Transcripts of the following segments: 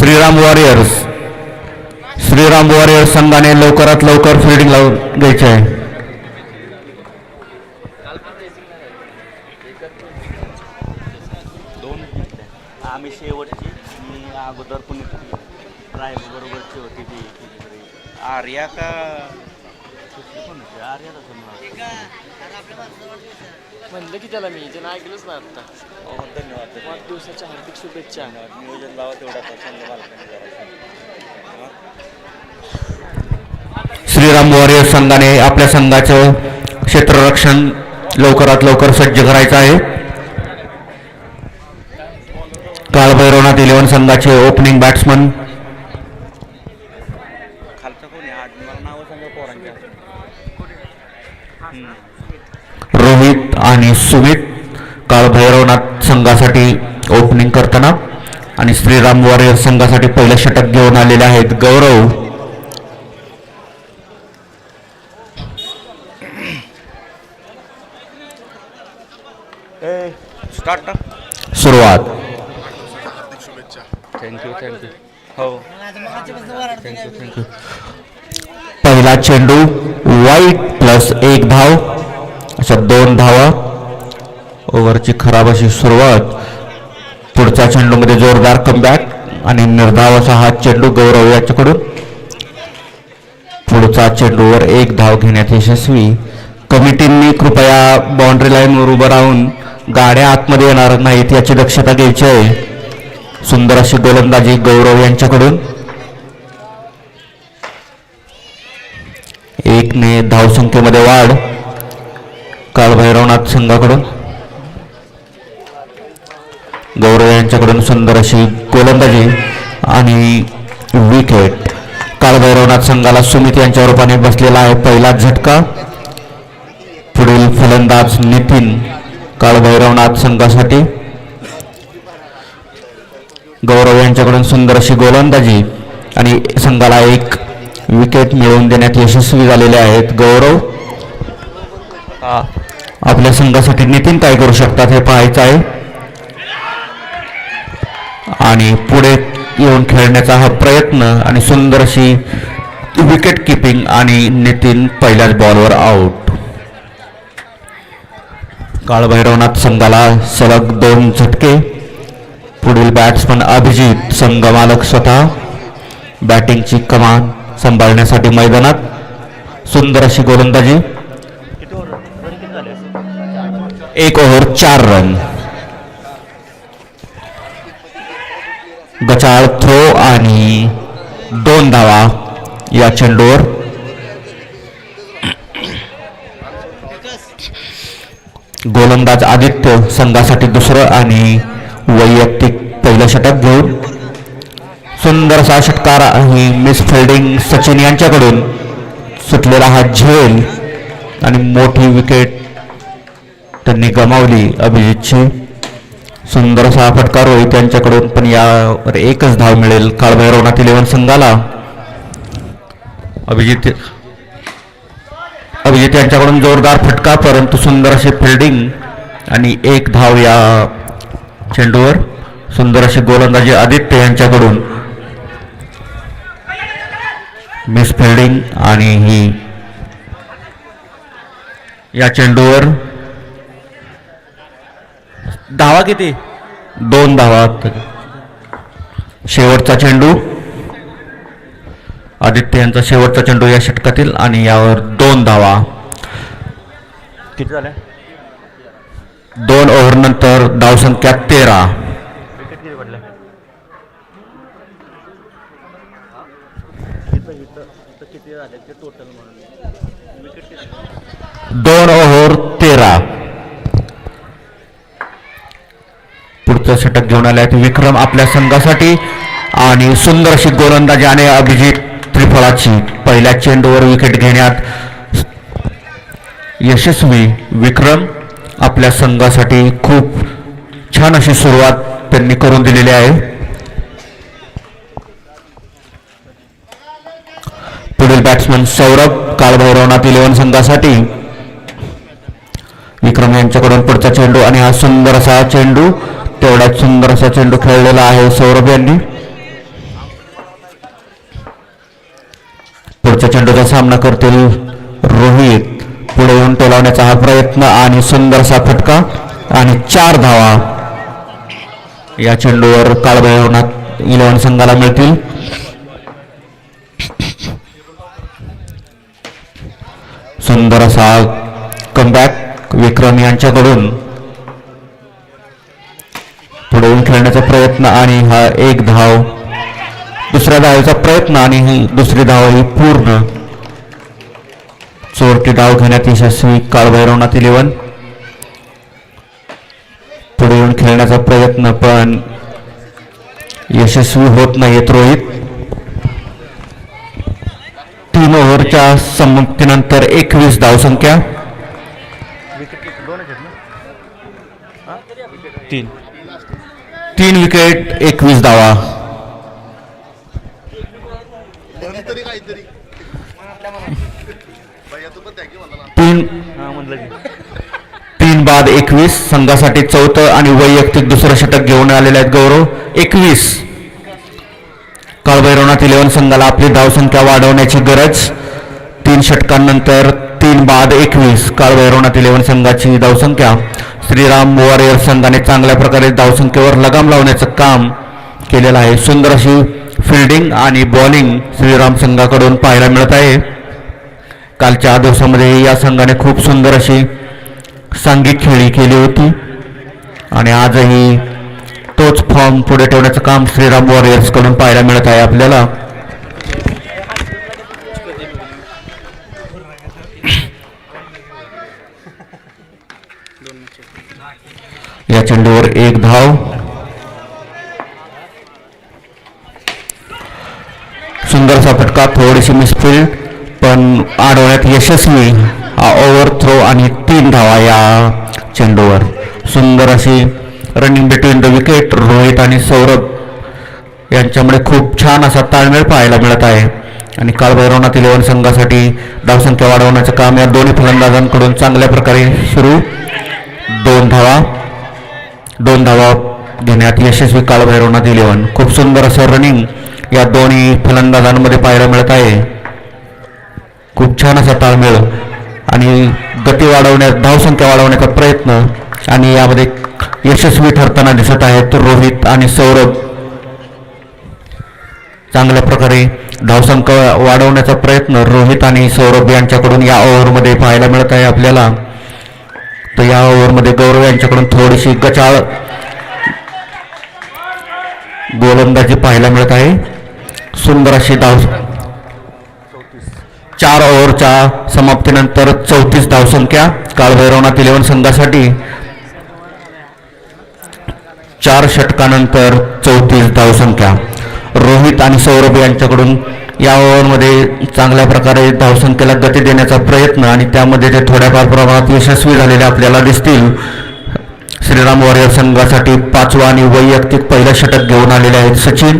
Shriram warriors संघाने लवकरात लवकर फिल्डिंग लावून घ्यायचे आहे. आम्ही शेवटची मी अगोदर पुणे ड्रायव्हर बरोबरची होती ती आर्या का आर्या म्हणलं की त्याला मी ज्यांना ऐकलंच ना आत्ता. धन्यवाद. वाढदिवसाच्या हार्दिक शुभेच्छा. नियोजन लावा तेवढा श्रीराम वॉरियर्स संघाने आपल्या संघाचं क्षेत्ररक्षण लवकरात लवकर सज्ज करायचं आहे. काळभैरवनाथ 11 संघाचे ओपनिंग बॅट्समन खालचं कोणी आज मला नावं सांगा पोरांच्या. रोहित आणि सुमित काळभैरवनाथ संघासाठी ओपनिंग करताना आणि श्रीराम वॉरियर्स संघासाठी पहिलं षटक घेऊन आलेले आहेत गौरव. स्टार्ट. सुरुवात. थँक्यू हो थँक्यू. पहिला चेंडू वाईट +1 धाव अशा 2 धावा. ओव्हरची खराब अशी सुरुवात. पुढच्या चेंडूमध्ये जोरदार कमबॅक आणि निर्धाव असा हा चेंडू गौरव याच्याकडून. पुढचा चेंडूवर 1 धाव घेण्यात यशस्वी. कमिटींनी कृपया बाउंड्री लाईनवर उभं राहून गाड्या आतमध्ये येणार नाहीत याची दक्षता घ्यायची आहे. सुंदर अशी गोलंदाजी गौरव यांच्याकडून. 1 ने धावसंख्येमध्ये वाढ काळभैरवनाथ संघाकडून. गौरव यांच्याकडून सुंदर अशी गोलंदाजी आणि विकेट. काळभैरवनाथ संघाला सुमित यांच्या रूपाने बसलेला आहे पहिला झटका. पुढील फलंदाज नितीन काळभैरवनाथ संघासाठी. गौरव यांच्याकडून सुंदर अशी गोलंदाजी आणि संघाला 1 विकेट मिळवून देण्यात यशस्वी झालेले आहेत गौरव. आपल्या संघासाठी नितीन काय करू शकतात हे पाहायचं आहे आणि पुढे येऊन खेळण्याचा हा प्रयत्न आणि सुंदर अशी विकेट किपिंग आणि नितीन पहिल्याच बॉलवर आउट. काळभैरवनाथ संघाला सलग 2 झटके. पुढील बॅट्समन अभिजित संघ मालक स्वतः बॅटिंगची कमान सांभाळण्यासाठी मैदानात. सुंदर अशी गोलंदाजी. 1 ओव्हर 4 रन. गचाळ थ्रो आणि 2 धावा या चेंडूवर. गोलंदाज आदित्य संघासाठी दुसरं आणि वैयक्तिक पहिलं षटक घेऊन. सुंदर असा षटकार आणि मिस फिल्डिंग सचिन यांच्याकडून. सुटलेला हा झेल आणि मोठी विकेट त्यांनी गमावली अभिजितची. सुंदर असा फटकार रोहित यांच्याकडून पण यावर 1च धाव मिळेल काळभैरवनाथ 11 संघाला. अभिजित यांच्याकडून जोरदार फटका परंतु सुंदर अशी फिल्डिंग आणि 1 धाव या चेंडूवर. सुंदर अशी गोलंदाजी आदित्य यांच्याकडून. मिस फिल्डिंग आणि ही या चेंडूवर धावा किती 2 धावा. शेवटचा चेंडू आदित्य यांचा शेवटचा चेंडू या षटकातील आणि यावर 2 धावा. किती झाल्या. 2 ओव्हर नंतर धावसंख्या 13. विकेट किती पडल्या. 2 ओव्हर 13. पुढचं षटक घेऊन आले आहेत विक्रम आपल्या संघासाठी आणि सुंदर अशी गोलंदाजी आणि अभिजित त्रिफळाची. पहिल्या चेंडूवर विकेट घेण्यात यशस्वी. विक्रम आपल्या संघासाठी खूप छान अशी सुरुवात त्यांनी करून दिलेली आहे. पुढील बॅट्समन सौरभ काळभैरवनाथ 11 संघासाठी. विक्रम यांच्याकडून पुढचा चेंडू आणि हा सुंदर असा चेंडू. तेवढ्यात सुंदर असा चेंडू खेळलेला आहे सौरभ यांनी. पुढच्या चेंडूचा सामना करतील रोहित. पुढे येऊन टोलावण्याचा हा प्रयत्न आणि सुंदरसा फटका आणि 4 धावा या चेंडूवर काळभैरवनाथ 11 संघाला मिळतील. सुंदर असा कमबॅक विक्रम यांच्याकडून. पुढे येऊन खेळण्याचा प्रयत्न आणि हा 1 धाव. दुसऱ्या धावेचा प्रयत्न आणि ही दुसरी धाव ही पूर्ण. चोरटी डाव घेण्यात यशस्वी काळभैरवनाथ 11. पुढे येऊन खेळण्याचा प्रयत्न पण यशस्वी होत नाहीत रोहित. 3 ओव्हरच्या समाप्तीनंतर 21 धावसंख्या. 3 विकेट 21 धावा. 3 बाद 21 संघासाठी चौथं आणि वैयक्तिक दुसरं षटक घेऊन आलेले आहेत गौरव. 21 काळभैरवनाथ 11 संघाला आपली धावसंख्या वाढवण्याची गरज. 3 षटकांनंतर 3 बाद 21 काळभैरवनाथ 11 संघाची धावसंख्या. श्रीराम वॉरियर संघाने चांगल्या प्रकारे धावसंख्येवर लगाम लावण्याचं काम केलेलं आहे. सुंदर अशी फिल्डिंग आणि बॉलिंग श्रीराम संघाकडून पाहायला मिळत आहे. कालच्या दिवसामध्ये या संघाने खूप सुंदर अशी सांघिक खेळी केली होती आणि आजही तोच फॉर्म पुढे ठेवण्याचं काम श्रीराम वॉरियर्स कडून पाहायला मिळत आहे आपल्याला. या चेंडूवर 1 धाव. सुंदरसा फटका, थोडीशी मिसफिल्ड पण अडवण्यात यशस्वी. ओव्हर थ्रो आणि 3 धावा या चेंडूवर. सुंदर अशी running between the wicket. Rohit आणि सौरभ यांच्यामुळे खूप छान असा ताळमेळ पाहायला मिळत आहे आणि काळभैरवनाथ 11 संघासाठी धावसंख्या वाढवण्याचं काम या दोन्ही फलंदाजांकडून चांगल्या प्रकारे सुरू. 2 धावा घेण्यात यशस्वी काळभैरवनाथ 11. खूप सुंदर असं रनिंग या दोन्ही फलंदाजांमध्ये पाहायला मिळत आहे. खूप छान असा ताळमेळ आणि गती वाढवण्यात धावसंख्या वाढवण्याचा प्रयत्न आणि यामध्ये यशस्वी ठरताना दिसत आहेत रोहित आणि सौरभ. चांगल्या प्रकारे धावसंख्या वाढवण्याचा प्रयत्न रोहित आणि सौरभ यांच्याकडून या ओव्हरमध्ये पाहायला मिळत आहे आपल्याला. तर या ओव्हरमध्ये गौरव यांच्याकडून थोडीशी गचाळ गोलंदाजी पाहायला मिळत आहे. सुंदर अशी धाव. 4 ओव्हरच्या समाप्तीनंतर 34 धावसंख्या काळभैरवनाथ 11 संघासाठी. 4 षटकानंतर 34 धावसंख्या. रोहित आणि सौरभ यांच्याकडून या ओव्हरमध्ये चांगल्या प्रकारे धावसंख्येला गती देण्याचा प्रयत्न आणि त्यामध्ये ते थोड्याफार प्रमाणात यशस्वी झालेले आपल्याला दिसतील. श्रीराम वॉरियर संघासाठी 5वं आणि वैयक्तिक पहिलं षटक घेऊन आलेले आहेत सचिन.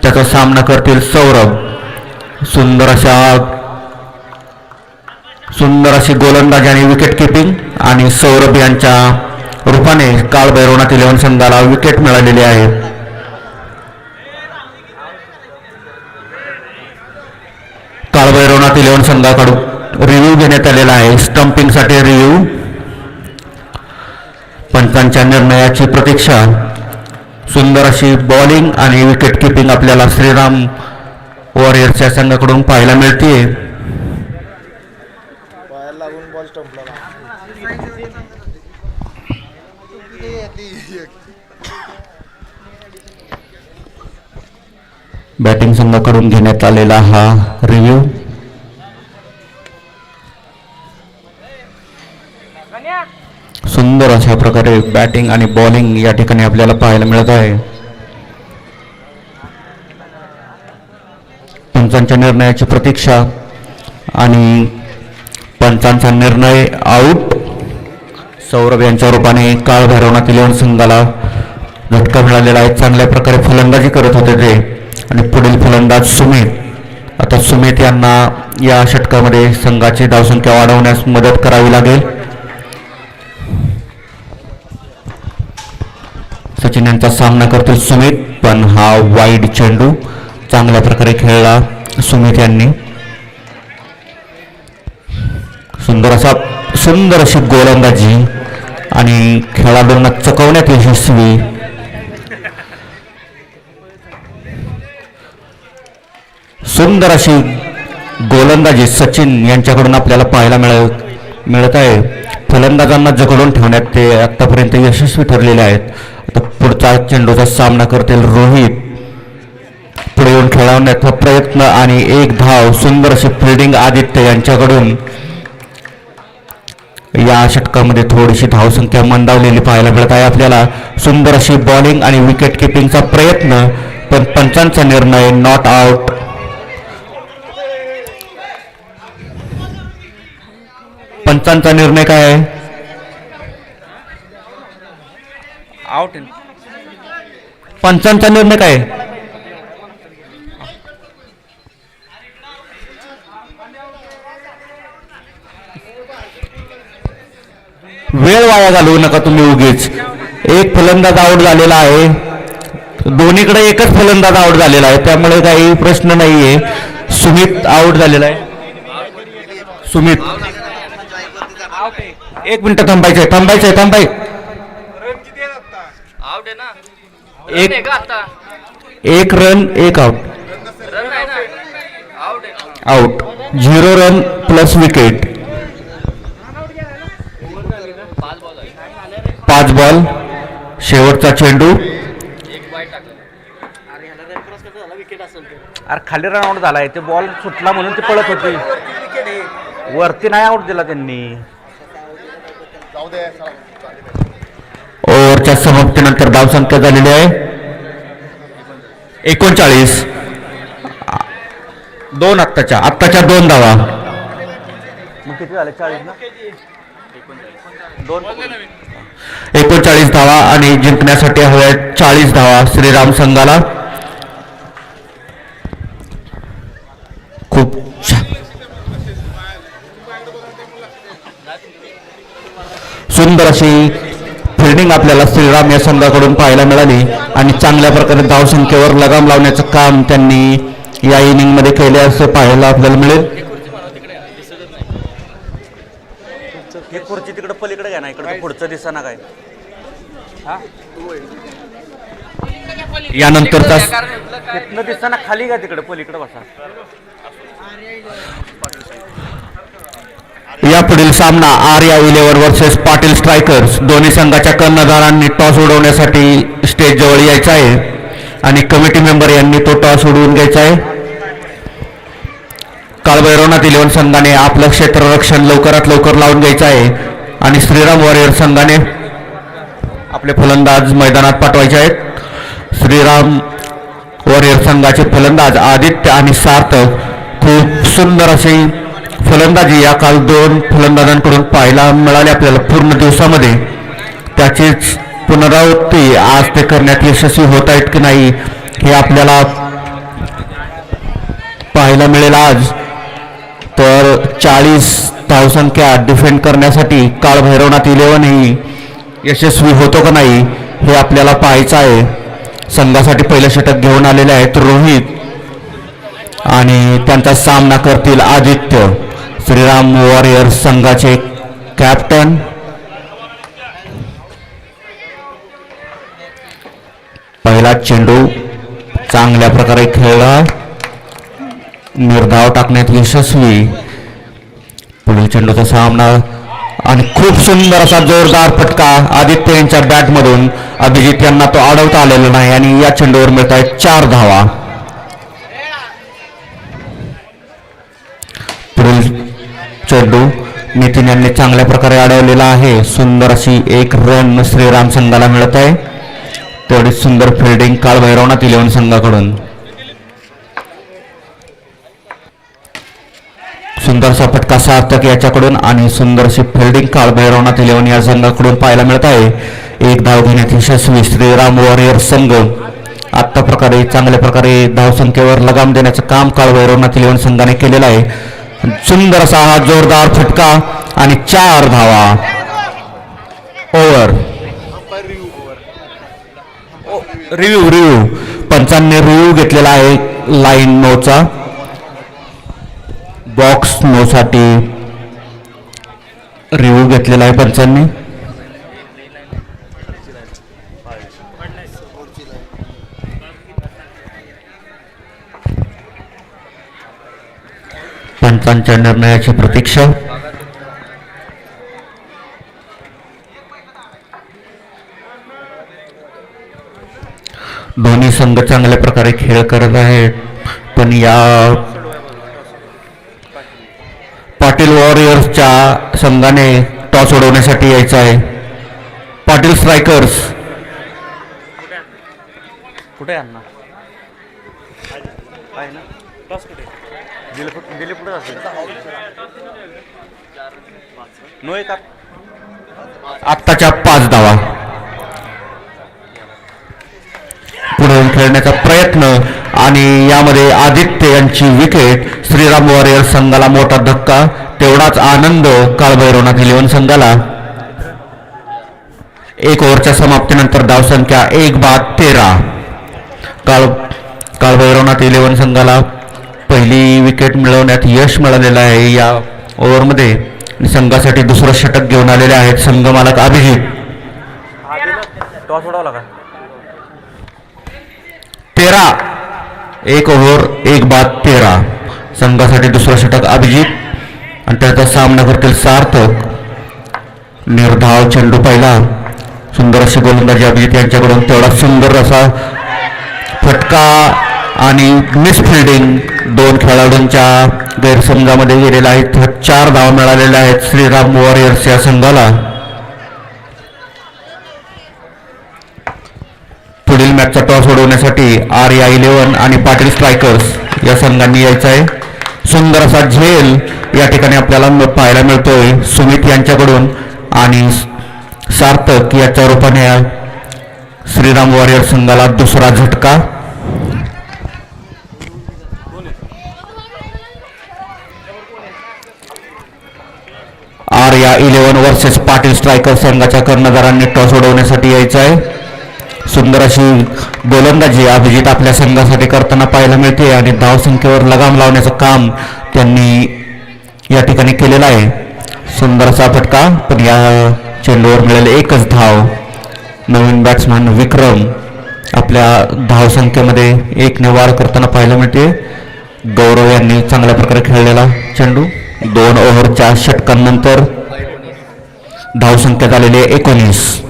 त्याचा सामना करतील सौरभ. सुंदर अशी गोलंदाजी आणि विकेट किपिंग आणि सौरभ यांच्या रूपाने काळभैरवनाथ 11 संघाला विकेट मिळालेली आहे. काळभैरवनाथ 11 संघाकडून रिव्ह्यू घेण्यात आलेला आहे. स्टंपिंगसाठी रिव्ह्यू. पंचांच्या निर्णयाची प्रतीक्षा. सुंदर अशी बॉलिंग आणि विकेट किपिंग आपल्याला श्रीराम वॉरियर्सच्या संघाकडून पाहायला मिळते. बॅटिंग संघाकडून घेण्यात आलेला हा रिव्ह्यू. सुंदर अशा प्रकारे बॅटिंग आणि बॉलिंग या ठिकाणी आपल्याला पाहायला मिळत आहे. पंचांच्या निर्णयाची प्रतीक्षा आणि पंचांचा निर्णय आऊट. सौरभ यांच्या रूपाने काळभैरवनाथ 11 संघाला झटका मिळालेला आहे. चांगल्या प्रकारे फलंदाजी करत होते ते आणि पुढील फलंदाज सुमित. आता सुमित यांना या षटकामध्ये संघाची धावसंख्या वाढवण्यास मदत करावी लागेल. सचिन यांचा सामना करतील सुमित पण हा वाईड चेंडू चांगल्या प्रकारे खेळला सुमित यांनी. सुंदर अशी गोलंदाजी आणि खेळाडूंना चकवण्यात यशस्वी. सुंदर अशी गोलंदाजी सचिन यांच्याकडून आपल्याला पाहायला मिळत आहे. फलंदाजांना जखडून ठेवण्यात ते आतापर्यंत यशस्वी ठरलेले आहेत. आता पुढचा चेंडूचा सामना करतील रोहित. पुढे येऊन खेळवण्याचा प्रयत्न आणि एक धाव. सुंदर अशी फिल्डिंग आदित्य यांच्याकडून. या षटकामध्ये थोडीशी धावसंख्या मंदावलेली पाहायला मिळत आहे आपल्याला. सुंदर अशी बॉलिंग आणि विकेट किपिंगचा प्रयत्न, पण पंचांचा निर्णय नॉट आउट. पंचांचा निर्णय काय आहे? आउट. पंचांचा निर्णय काय आहे? वेळ वाया घालवू नका तुम्ही उगीच. एक फलंदाज आउट झालेला आहे, दोन्हीकडे एकच फलंदाज आउट झालेला आहे, त्यामुळे काही प्रश्न नाहीये. सुमित आउट झालेला आहे. सुमित, एक मिनिट थांबायचंय. एक रन एक out. 0 run plus wicket. 5 ball. शेवटचा चेंडू. अरे खाली रन आउट झालाय, ते बॉल सुटला म्हणून ते पळत होते. वरती नाही आउट दिला त्यांनी. ओव्हरच्या समाप्तीनंतर धावसंख्या झालेली आहे 39. 2 आत्ताच्या 2 धावा. मग किती झाले? 40 ना. 39 धावा आणि जिंकण्यासाठी हव्या 40 धावा श्रीराम संघाला. खूप सुंदर अशी फिल्डिंग आपल्याला श्रीराम या संघाकडून पाहायला मिळाली आणि चांगल्या प्रकारे धावसंख्येवर लगाम लावण्याचं काम त्यांनी या इनिंग मध्ये केले असं पाहायला आपल्याला मिळेल. हे खुर्ची तिकडे पलीकडे घ्या ना, इकडे पुढचं दिसा ना काय. यानंतरचा तिथनं दिसा ना, खाली घ्या तिकडे पलीकडे बसा. यापुढील सामना आर्या 11 वर्सेस पाटील स्ट्रायकर्स. दोन्ही संघाच्या कर्णधारांनी टॉस उडवण्यासाठी स्टेज जवळ यायचं आहे आणि कमिटी मेंबर यांनी तो टॉस उडवून घ्यायचा आहे. काळभैरवनाथ 11 संघाने आपलं क्षेत्ररक्षण लवकरात लवकर लावून घ्यायचं आहे आणि श्रीराम वॉरियर संघाने आपले फलंदाज मैदानात पाठवायचे आहेत. श्रीराम वॉरियर संघाचे फलंदाज आदित्य आणि सार्थक. खूप सुंदर अशी फलंदाजी या काल 2 फलंदाजांकडून पाहायला मिळाली आपल्याला पूर्ण दिवसामध्ये. त्याचीच पुनरावृत्ती आज ते करण्यात यशस्वी होत आहेत की नाही हे आपल्याला पाहायला मिळेल आज. तर 40 धावसंख्या डिफेंड करण्यासाठी काळभैरवनाथ 11 ही यशस्वी होतो का नाही हे आपल्याला पाहायचं आहे. संघासाठी पहिलं षटक घेऊन आलेले आहेत रोहित आणि त्यांचा सामना करतील आदित्य, श्रीराम वॉरियर संघाचे कॅप्टन. पहिला चेंडू चांगल्या प्रकारे खेळला, निर्धाव टाकण्यात यशस्वी. पुढील चेंडूचा सामना आणि खूप सुंदर असा जोरदार फटका आदित्य यांच्या बॅटमधून. अभिजित यांना तो अडवता आलेला नाही आणि या चेंडूवर मिळत आहेत 4 धावा. पुढील चेंडू नितीन यांनी चांगल्या प्रकारे अडवलेला आहे. सुंदर अशी 1 रन श्रीराम संघाला मिळत आहे. तेवढी सुंदर फिल्डिंग काळभैरवनाथ 11 संघाकडून. सुंदरसा फटका सार्थक याच्याकडून आणि सुंदरशी फिल्डिंग काळभैरवनाथ 11 या संघाकडून पाहायला मिळत आहे. 1 धाव घेण्यात यशस्वी श्रीराम वॉरियर संघ. आत्ता प्रकारे चांगल्या प्रकारे धावसंख्येवर लगाम देण्याचं काम काळभैरवनाथ 11 संघाने केलेलं आहे. सुंदर असा हा जोरदार फटका आणि 4 धावा. ओव्हर. रिव्ह्यू पंचांनी रिव्ह्यू घेतलेला आहे लाईन 9चा. बॉक्स 9 साठी रिव्ह्यू घेतलेला आहे पंचांनी. पंचांच्या निर्णयाची प्रतीक्षा. दोन्ही संघ चांगल्या प्रकारे खेळ करत आहेत, पण या पाटील वॉरियर्सच्या संघाने टॉस उडवण्यासाठी यायचं आहे. पाटील स्ट्रायकर्स कुठे आहे अण्णा? आहे ना? दिले पुढे असेल नो एक आत्ताच्या 5 धावा. पुढे खेळण्याचा प्रयत्न आणि यामध्ये आदित्य यांची विकेट. श्रीराम वॉरियर संघाला मोठा धक्का, तेवढाच आनंद काळभैरवनाथ इलेव्हन संघाला. 1 ओव्हरच्या समाप्तीनंतर धावसंख्या 1/13. काळभैरवनाथ इलेव्हन संघाला पहिली विकेट मिळवण्यात यश मिळालेलं आहे या ओव्हरमध्ये. संघासाठी दुसरं षटक घेऊन आलेले आहेत संघ मालक अभिजित. टॉस उडवला का? 13. 1 ओव्हर 1/13. संघासाठी दुसरं षटक अभिजित आणि त्याचा सामना करतील सार्थक. निर्धाव चेंडू पहिला. सुंदर अशी गोलंदाजी अभिजित यांच्याकडून. तेवढा सुंदर असा फटका आणि मिसफिल्डिंग 2 खेळाडूंच्या गैरसमजामध्ये गेलेला आहे. 4 धावा मिळालेल्या आहेत श्रीराम वॉरियर्स या संघाला. पुढील मॅचचा टॉस उडवण्यासाठी आर्या 11 आणि पाटील स्ट्रायकर्स या संघांनी यायचं आहे. सुंदर असा झेल या ठिकाणी आपल्याला पाहायला मिळतोय सुमित यांच्याकडून आणि सार्थक याच्या रूपाने श्रीराम वॉरियर संघाला दुसरा झटका. आर्या 11 वर्सेस पाटील स्ट्रायकर संघाच्या कर्णधारांनी टॉस उडवण्यासाठी यायचं आहे. सुंदर अशी गोलंदाजी अभिजित आपल्या संघासाठी करताना पाहायला मिळते आणि धावसंख्येवर लगाम लावण्याचं काम त्यांनी या ठिकाणी केलेलं आहे. सुंदर असा फटका, पण या चेंडूवर मिळेल 1च धाव. नवीन बॅट्समॅन विक्रम आपल्या धावसंख्येमध्ये 1ने वाढ करताना पाहायला मिळते. गौरव यांनी चांगल्या प्रकारे खेळलेला चेंडू. 2 ओव्हरच्या षटकांनंतर धावसंख्या झालेली 19.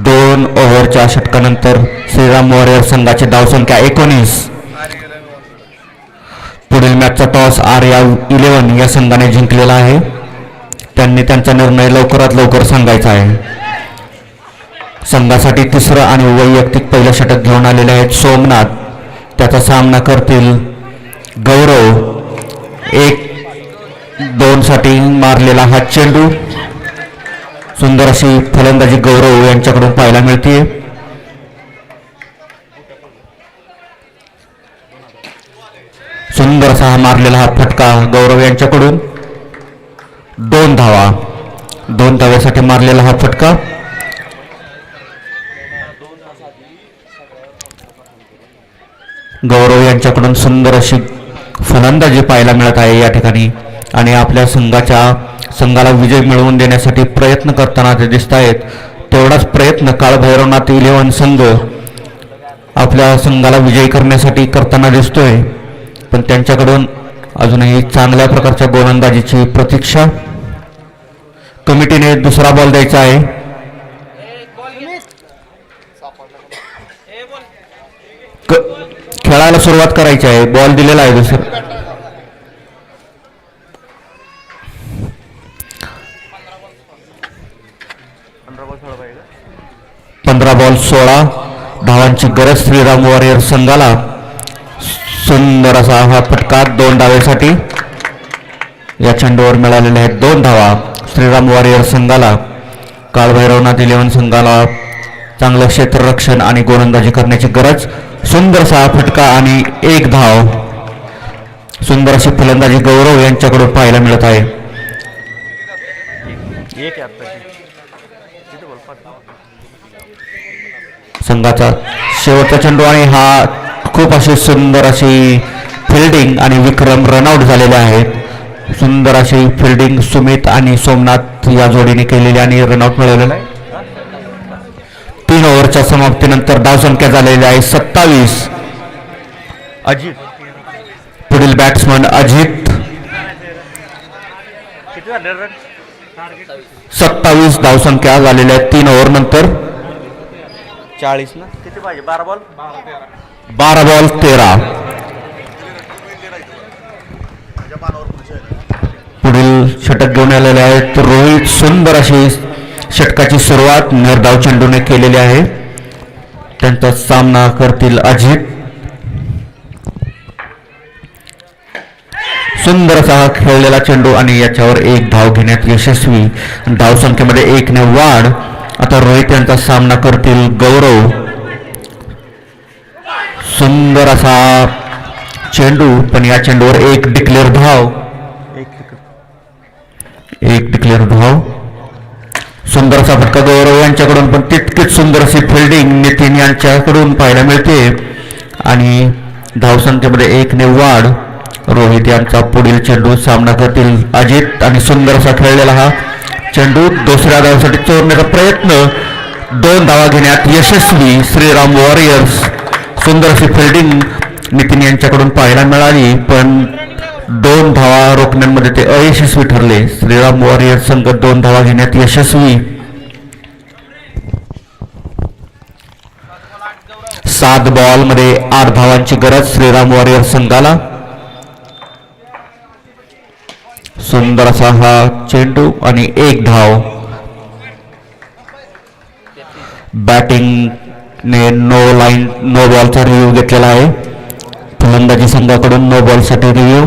2 ओव्हरच्या षटकानंतर श्रीराम वॉरियर संघाची धावसंख्या 19. पुढील मॅचचा टॉस आर्या 11 या संघाने जिंकलेला आहे. त्यांनी त्यांचा निर्णय लवकरात लवकर सांगायचा आहे. संघासाठी तिसरं आणि वैयक्तिक पहिलं षटक घेऊन आलेले आहेत सोमनाथ. त्याचा सामना करतील गौरव. 1-2 साठी मारलेला हा चेंडू. सुंदर अशी फलंदाजी गौरव यांच्याकडून पाहायला मिळते. सुंदर असा मारलेला हा फटका गौरव यांच्याकडून. 2 धावा. 2 धाव्यासाठी मारलेला हा फटका. गौरव यांच्याकडून सुंदर अशी फलंदाजी पाहायला मिळत आहे या ठिकाणी आणि आपल्या संघाला विजय मिळवून देण्यासाठी प्रयत्न करताना ते दिसत आहेत. तेवढाच प्रयत्न काळभैरवनाथ 11 संघ आपल्या संघाला विजयी करण्यासाठी करताना दिसतोय, पण त्यांच्याकडून अजूनही चांगल्या प्रकारच्या गोलंदाजीची प्रतीक्षा. कमिटीने दुसरा बॉल द्यायचा आहे. खेळायला सुरुवात करायची आहे. बॉल दिलेला आहे दुसरा. 15 बॉल 16 धावांची गरज श्रीराम वॉरियर संघाला. सुंदर असा हा फटका 2 धावेसाठी. या चेंडूवर मिळालेले आहेत 2 धावा श्रीराम वॉरियर संघाला. काळभैरवनाथ 11 संघाला चांगलं क्षेत्ररक्षण आणि गोलंदाजी करण्याची गरज. सुंदर असा फटका आणि 1 धाव. सुंदर अशी फलंदाजी गौरव यांच्याकडून पाहायला मिळत आहे. संघाचा शेवटचा चेंडू आणि हा खूप अशी सुंदर अशी फिल्डिंग आणि विक्रम रनआउट झालेले आहेत. सुंदर अशी फिल्डिंग सुमित आणि सोमनाथ या जोडीने केलेली आणि रनआउट मिळवलेला आहे. 3 ओव्हरच्या समाप्तीनंतर धावसंख्या झालेली आहे 27. अजित पुढील बॅट्समन अजित 27 धावसंख्या झालेल्या आहेत 3 ओव्हर नंतर. 40 ना किती पाहिजे 12 बॉल 12 बॉल 13. पुढील षटक घेऊन आलेले आहेत रोहित. सुंदर अशी षटकाची सुरुवात निर्धाव चेंडूने केलेली आहे. त्यांचा सामना करतील अजित. सुंदर असा हा खेळलेला चेंडू आणि याच्यावर 1 धाव घेण्यात यशस्वी. धावसंख्येमध्ये 1 ने वाढ. आता रोहित यांचा सामना करतील गौरव. सुंदर असा चेंडू पण या चेंडूवर 1 डिक्लेअर धाव. 1 डिक्लेअर धाव. सुंदर असा फटका गौरव यांच्याकडून पण तितकीच सुंदर अशी फिल्डिंग नितीन यांच्याकडून पाहायला मिळते आणि धावसंख्येमध्ये 1 ने वाढ. रोहित यांचा पुढील चेंडू सामना करतील अजित आणि सुंदर असा खेळलेला हा चेंडू दुसऱ्या धावासाठी चोरण्याचा प्रयत्न. 2 धावा घेण्यात यशस्वी श्रीराम वॉरियर्स. सुंदर अशी फिल्डिंग नितीन यांच्याकडून पाहायला मिळाली पण 2 धावा रोखण्यामध्ये ते अयशस्वी ठरले. श्रीराम वॉरियर्स संघ 2 धावा घेण्यात यशस्वी. 7 बॉलमध्ये 8 धावांची गरज श्रीराम वॉरियर्स संघाला. सुंदर असा हा चेंडू आणि 1 धाव. बॅटिंगने नो बॉलचा रिव्ह्यू घेतलेला आहे. फलंदाजी संघाकडून नो बॉलसाठी रिव्ह्यू.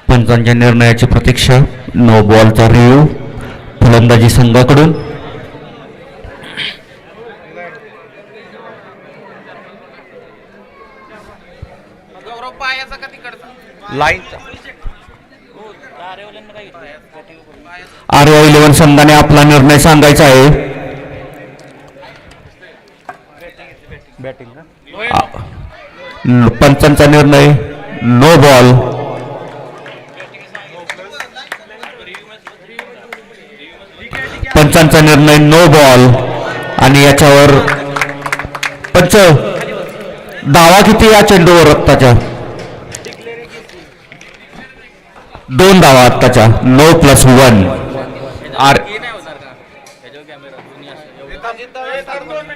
पंचांच्या निर्णयाची प्रतीक्षा. नो बॉलचा रिव्ह्यू फलंदाजी संघाकडून. लाईनचा आर्या 11 संघाने आपला निर्णय सांगायचा आहे. पंचांचा निर्णय नो बॉल. पंचांचा निर्णय नो बॉल आणि याच्यावर पंच धावा किती या चेंडूवर आत्ताच्या 2 धावा आत्ताच्या. नो +1.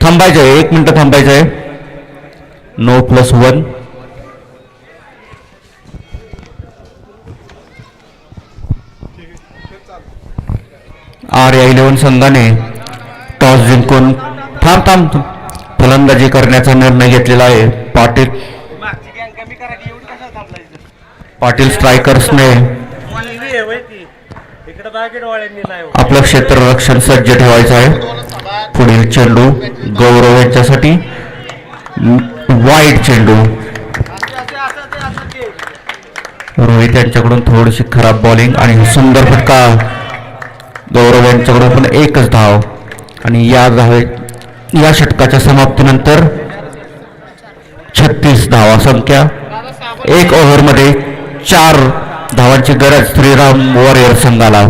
थांबायचं आहे 1 मिनिट थांबायचं आहे. नो +1. आर्या 11 संघाने टॉस जिंकून थांब फलंदाजी करण्याचा निर्णय घेतलेला आहे. पाटील स्ट्रायकर्सने आपलं क्षेत्ररक्षण सज्ज ठेवायचं आहे. पुढील चेंडू गौरव यांच्यासाठी वाईड चेंडू. रोहित यांच्याकडून थोडीशी खराब बॉलिंग आणि सुंदर फटका. गौरव यांच्याकडून पण 1च धाव आणि या षटकाच्या समाप्तीनंतर 36 धावा संख्या. 1 ओव्हरमध्ये 4 धावांची गरज श्रीराम वॉरियर संघाला.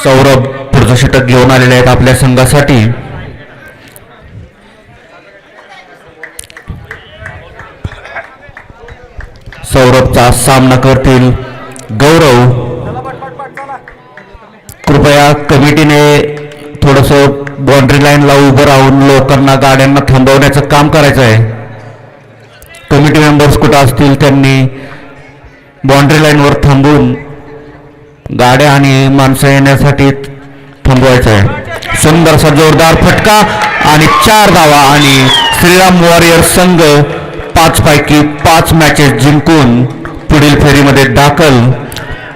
सौरभ पुढचं षटक घेऊन आलेले आहेत आपल्या संघासाठी. सौरभचा सामना करतील गौरव. कृपया कमिटीने थोडंसं बाउंड्री लाईनला उभं राहून लोकांना गाड्यांना थांबवण्याचं काम करायचं आहे. कमिटी मेंबर्स कुठं असतील त्यांनी बाउंड्री लाईनवर थांबून गाड्या आणि माणसं येण्यासाठी थांबवायचं आहे. सुंदरसा जोरदार फटका आणि 4 धावा आणि श्रीराम वॉरियर्स संघ 5 पैकी 5 मॅचेस जिंकून पुढील फेरीमध्ये दाखल.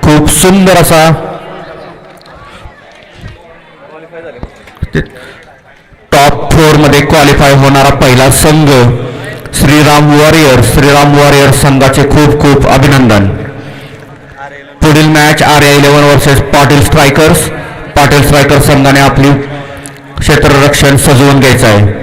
खूप सुंदर असा टॉप 4 मध्ये क्वालिफाय होणारा पहिला संघ श्रीराम वॉरियर्स. श्रीराम वॉरियर्स संघाचे खूप खूप अभिनंदन. पुढील match Arya 11 versus Patil strikers. Patil strikers संघाने आपली क्षेत्ररक्षण सजवून घ्यायचं आहे.